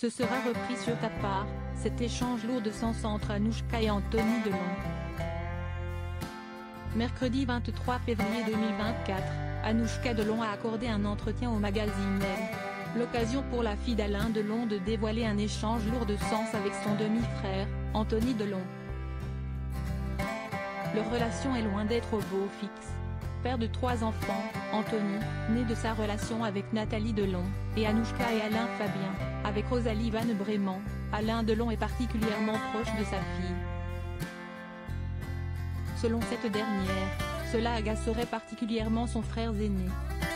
Ce sera repris sur ta part, cet échange lourd de sens entre Anouchka et Anthony Delon. Mercredi 23 février 2024, Anouchka Delon a accordé un entretien au magazine Elle. L'occasion pour la fille d'Alain Delon de dévoiler un échange lourd de sens avec son demi-frère, Anthony Delon. Leur relation est loin d'être au beau fixe. Père de 3 enfants, Anthony, né de sa relation avec Nathalie Delon, et Anouchka et Alain Fabien, avec Rosalie Van Bremen, Alain Delon est particulièrement proche de sa fille. Selon cette dernière, cela agacerait particulièrement son frère aîné.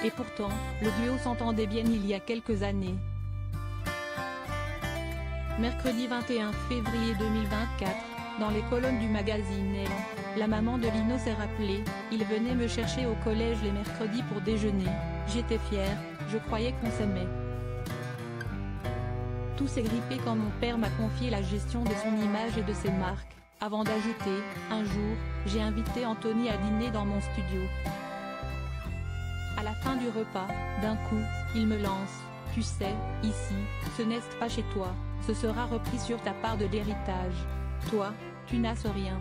Et pourtant, le duo s'entendait bien il y a quelques années. Mercredi 21 février 2024, dans les colonnes du magazine Elle, la maman de Lino s'est rappelée « Il venait me chercher au collège les mercredis pour déjeuner, j'étais fière, je croyais qu'on s'aimait. Tout s'est grippé quand mon père m'a confié la gestion de son image et de ses marques, avant d'ajouter « Un jour, j'ai invité Anthony à dîner dans mon studio. À la fin du repas, d'un coup, il me lance « Tu sais, ici, ce n'est pas chez toi, ce sera repris sur ta part de l'héritage. Toi, tu n'as rien. »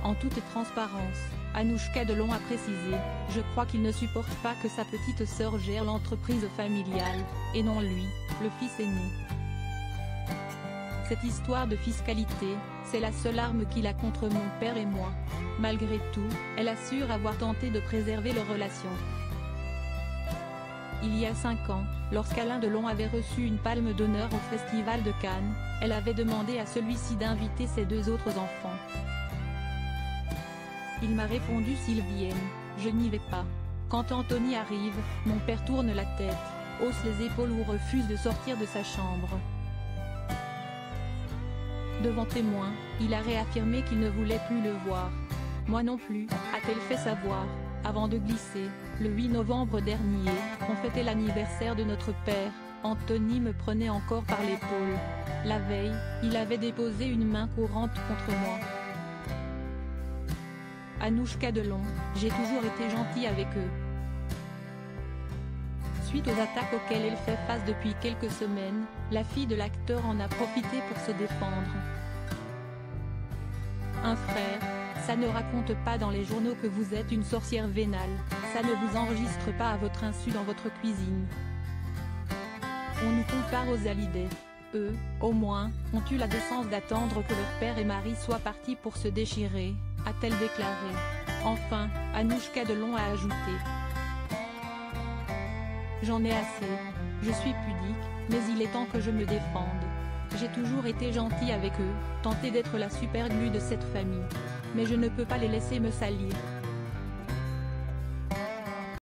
En toute transparence, Anouchka Delon a précisé « Je crois qu'il ne supporte pas que sa petite sœur gère l'entreprise familiale, et non lui, le fils aîné. Cette histoire de fiscalité, c'est la seule arme qu'il a contre mon père et moi. » Malgré tout, elle assure avoir tenté de préserver leur relation. Il y a 5 ans, lorsqu'Alain Delon avait reçu une palme d'honneur au Festival de Cannes, elle avait demandé à celui-ci d'inviter ses 2 autres enfants. Il m'a répondu s'ils viennent, je n'y vais pas. Quand Anthony arrive, mon père tourne la tête, hausse les épaules ou refuse de sortir de sa chambre. Devant témoins, il a réaffirmé qu'il ne voulait plus le voir. Moi non plus, a-t-elle fait savoir, avant de glisser. Le 8 novembre dernier, on fêtait l'anniversaire de notre père, Anthony me prenait encore par l'épaule. La veille, il avait déposé une main courante contre moi. Anouchka Delon, j'ai toujours été gentil avec eux. Suite aux attaques auxquelles elle fait face depuis quelques semaines, la fille de l'acteur en a profité pour se défendre. Un frère, ça ne raconte pas dans les journaux que vous êtes une sorcière vénale, ça ne vous enregistre pas à votre insu dans votre cuisine. On nous compare aux Hallyday. Eux, au moins, ont eu la décence d'attendre que leur père et mari soient partis pour se déchirer, a-t-elle déclaré. Enfin, Anouchka Delon a ajouté. J'en ai assez, je suis pudique, mais il est temps que je me défende. J'ai toujours été gentil avec eux, tenté d'être la super glue de cette famille. Mais je ne peux pas les laisser me salir.